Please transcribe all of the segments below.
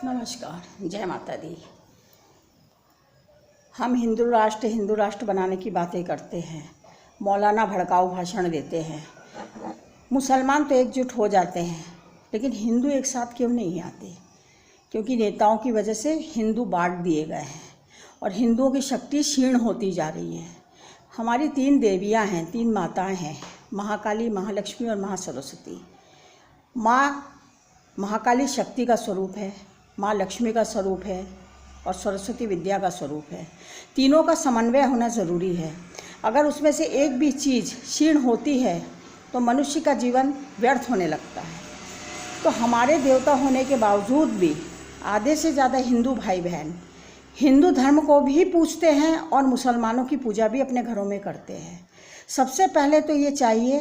नमस्कार, जय माता दी। हम हिंदू राष्ट्र बनाने की बातें करते हैं, मौलाना भड़काऊ भाषण देते हैं। मुसलमान तो एकजुट हो जाते हैं, लेकिन हिंदू एक साथ क्यों नहीं आते? क्योंकि नेताओं की वजह से हिंदू बांट दिए गए हैं और हिंदुओं की शक्ति क्षीण होती जा रही है। हमारी 3 देवियां हैं, 3 माताएं हैं, महाकाली, महालक्ष्मी और महासरस्वती। माँ महाकाली शक्ति का स्वरूप है, माँ लक्ष्मी का स्वरूप है और सरस्वती विद्या का स्वरूप है। तीनों का समन्वय होना ज़रूरी है। अगर उसमें से एक भी चीज़ क्षीण होती है तो मनुष्य का जीवन व्यर्थ होने लगता है। तो हमारे देवता होने के बावजूद भी आधे से ज़्यादा हिंदू भाई बहन हिंदू धर्म को भी पूजते हैं और मुसलमानों की पूजा भी अपने घरों में करते हैं। सबसे पहले तो ये चाहिए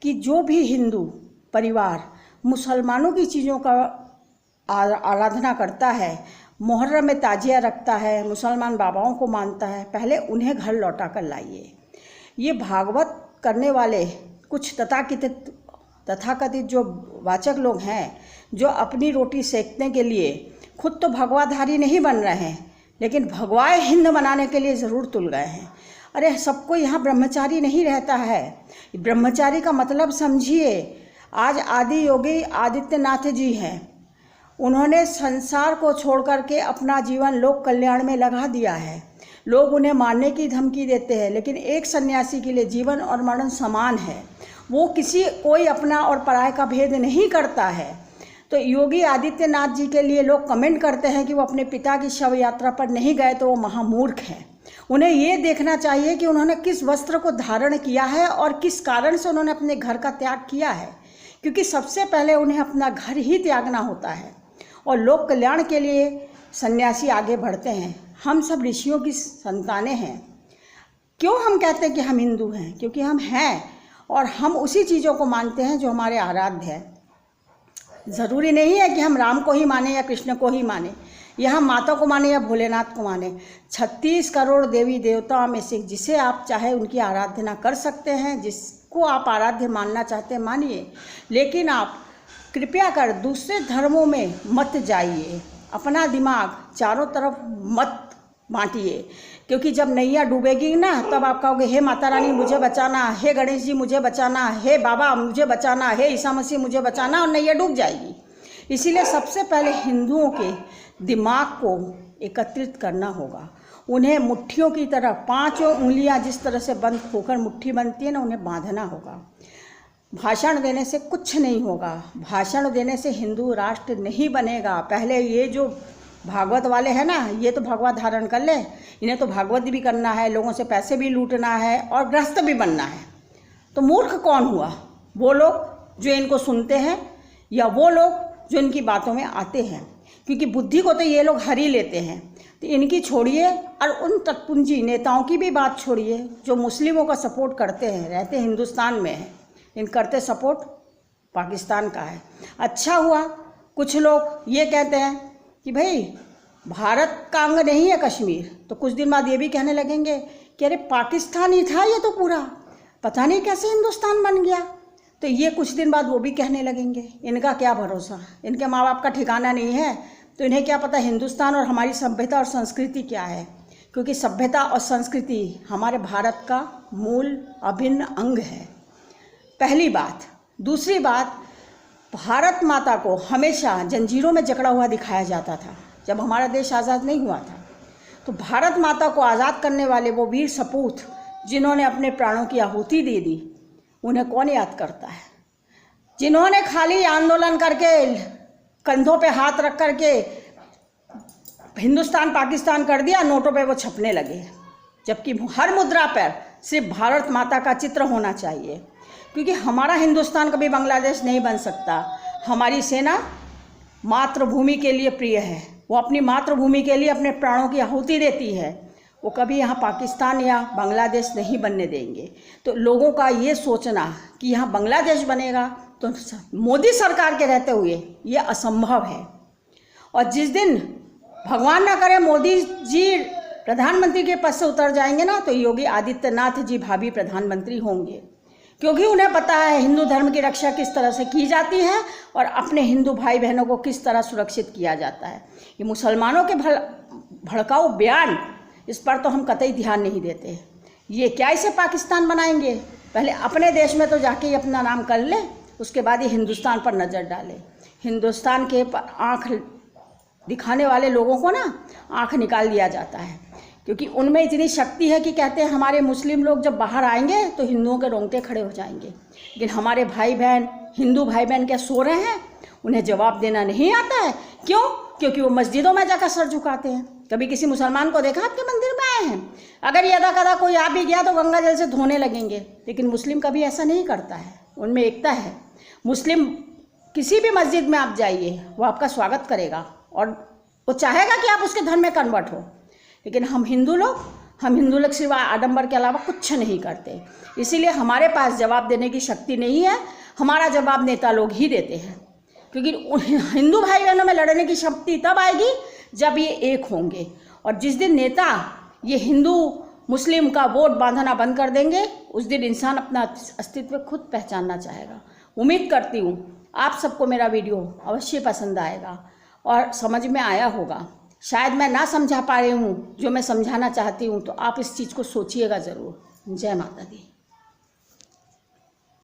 कि जो भी हिंदू परिवार मुसलमानों की चीज़ों का आराधना करता है, मुहर्रम में ताजिया रखता है, मुसलमान बाबाओं को मानता है, पहले उन्हें घर लौटा कर लाइए। ये भागवत करने वाले कुछ तथाकथित जो वाचक लोग हैं, जो अपनी रोटी सेकने के लिए खुद तो भगवाधारी नहीं बन रहे हैं, लेकिन भगवाए हिंद बनाने के लिए ज़रूर तुल गए हैं। अरे सबको यहाँ ब्रह्मचारी नहीं रहता है। ब्रह्मचारी का मतलब समझिए। आज आदि योगी आदित्यनाथ जी हैं, उन्होंने संसार को छोड़ करके अपना जीवन लोक कल्याण में लगा दिया है। लोग उन्हें मारने की धमकी देते हैं, लेकिन एक सन्यासी के लिए जीवन और मरण समान है। वो कोई अपना और पराये का भेद नहीं करता है। तो योगी आदित्यनाथ जी के लिए लोग कमेंट करते हैं कि वो अपने पिता की शव यात्रा पर नहीं गए तो वो महामूर्ख हैं। उन्हें ये देखना चाहिए कि उन्होंने किस वस्त्र को धारण किया है और किस कारण से उन्होंने अपने घर का त्याग किया है, क्योंकि सबसे पहले उन्हें अपना घर ही त्यागना होता है और लोक कल्याण के लिए सन्यासी आगे बढ़ते हैं। हम सब ऋषियों की संतानें हैं। क्यों हम कहते हैं कि हम हिंदू हैं? क्योंकि हम हैं और हम उसी चीज़ों को मानते हैं जो हमारे आराध्य है। ज़रूरी नहीं है कि हम राम को ही माने या कृष्ण को ही माने, या हम माता को माने या भोलेनाथ को माने। 36 करोड़ देवी देवताओं में से जिसे आप चाहे उनकी आराधना कर सकते हैं, जिसको आप आराध्य मानना चाहते हैं मानिए, लेकिन आप कृपया कर दूसरे धर्मों में मत जाइए। अपना दिमाग चारों तरफ मत बांटिए, क्योंकि जब नैया डूबेगी ना, तब आप कहोगे हे माता रानी मुझे बचाना, हे गणेश जी मुझे बचाना, हे बाबा मुझे बचाना, हे ईसा मसीह मुझे बचाना, और नैया डूब जाएगी। इसीलिए सबसे पहले हिंदुओं के दिमाग को एकत्रित करना होगा। उन्हें मुट्ठियों की तरह 5 उंगलियां जिस तरह से बंद होकर मुट्ठी बनती है ना, उन्हें बांधना होगा। भाषण देने से कुछ नहीं होगा। भाषण देने से हिंदू राष्ट्र नहीं बनेगा। पहले ये जो भागवत वाले हैं ना, ये तो भगवत धारण कर ले, इन्हें तो भागवत भी करना है, लोगों से पैसे भी लूटना है और गृहस्थ भी बनना है। तो मूर्ख कौन हुआ? वो लोग जो इनको सुनते हैं या वो लोग जो इनकी बातों में आते हैं? क्योंकि बुद्धि को तो ये लोग हर ही लेते हैं। तो इनकी छोड़िए और उन तटपुंजी नेताओं की भी बात छोड़िए जो मुस्लिमों का सपोर्ट करते हैं, रहते हिंदुस्तान में हैं, इन करते सपोर्ट पाकिस्तान का है। अच्छा हुआ कुछ लोग ये कहते हैं कि भाई भारत का अंग नहीं है कश्मीर, तो कुछ दिन बाद ये भी कहने लगेंगे कि अरे पाकिस्तान ही था ये तो पूरा, पता नहीं कैसे हिंदुस्तान बन गया। तो ये कुछ दिन बाद वो भी कहने लगेंगे। इनका क्या भरोसा? इनके माँ बाप का ठिकाना नहीं है, तो इन्हें क्या पता हिंदुस्तान और हमारी सभ्यता और संस्कृति क्या है। क्योंकि सभ्यता और संस्कृति हमारे भारत का मूल अभिन्न अंग है, पहली बात। दूसरी बात, भारत माता को हमेशा जंजीरों में जकड़ा हुआ दिखाया जाता था जब हमारा देश आज़ाद नहीं हुआ था। तो भारत माता को आज़ाद करने वाले वो वीर सपूत जिन्होंने अपने प्राणों की आहुति दे दी, उन्हें कौन याद करता है? जिन्होंने खाली आंदोलन करके कंधों पे हाथ रख करके हिंदुस्तान पाकिस्तान कर दिया, नोटों पे वो छपने लगे, जबकि हर मुद्रा पर सिर्फ भारत माता का चित्र होना चाहिए। क्योंकि हमारा हिंदुस्तान कभी बांग्लादेश नहीं बन सकता। हमारी सेना मातृभूमि के लिए प्रिय है, वो अपनी मातृभूमि के लिए अपने प्राणों की आहुति देती है। वो कभी यहाँ पाकिस्तान या बांग्लादेश नहीं बनने देंगे। तो लोगों का ये सोचना कि यहाँ बांग्लादेश बनेगा, तो मोदी सरकार के रहते हुए ये असंभव है। और जिस दिन भगवान ना करे मोदी जी प्रधानमंत्री के पद से उतर जाएंगे ना, तो योगी आदित्यनाथ जी भावी प्रधानमंत्री होंगे। क्योंकि उन्हें पता है हिंदू धर्म की रक्षा किस तरह से की जाती है और अपने हिंदू भाई बहनों को किस तरह सुरक्षित किया जाता है। ये मुसलमानों के भड़काऊ बयान, इस पर तो हम कतई ध्यान नहीं देते। ये क्या इसे पाकिस्तान बनाएंगे? पहले अपने देश में तो जाके ही अपना नाम कर ले, उसके बाद ही हिंदुस्तान पर नज़र डाले। हिंदुस्तान के आँख दिखाने वाले लोगों को ना आँख निकाल दिया जाता है, क्योंकि उनमें इतनी शक्ति है कि कहते हैं हमारे मुस्लिम लोग जब बाहर आएंगे तो हिंदुओं के रोंगटे खड़े हो जाएंगे। लेकिन हमारे भाई बहन, हिंदू भाई बहन क्या सो रहे हैं? उन्हें जवाब देना नहीं आता है। क्यों? क्योंकि वो मस्जिदों में जाकर सर झुकाते हैं। कभी किसी मुसलमान को देखा आपके मंदिर में आए हैं? अगर ये अदा कदा कोई आ भी गया तो गंगा जल से धोने लगेंगे। लेकिन मुस्लिम कभी ऐसा नहीं करता है, उनमें एकता है। मुस्लिम किसी भी मस्जिद में आप जाइए, वो आपका स्वागत करेगा और वो चाहेगा कि आप उसके धर्म में कन्वर्ट हो। लेकिन हम हिंदू लोग सिवा आडंबर के अलावा कुछ नहीं करते। इसीलिए हमारे पास जवाब देने की शक्ति नहीं है। हमारा जवाब नेता लोग ही देते हैं, क्योंकि हिंदू भाई बहनों में लड़ने की शक्ति तब आएगी जब ये एक होंगे। और जिस दिन नेता ये हिंदू मुस्लिम का वोट बांधना बंद कर देंगे, उस दिन इंसान अपना अस्तित्व खुद पहचानना चाहेगा। उम्मीद करती हूँ आप सबको मेरा वीडियो अवश्य पसंद आएगा और समझ में आया होगा। शायद मैं ना समझा पा रही हूँ जो मैं समझाना चाहती हूँ, तो आप इस चीज़ को सोचिएगा ज़रूर। जय माता दी।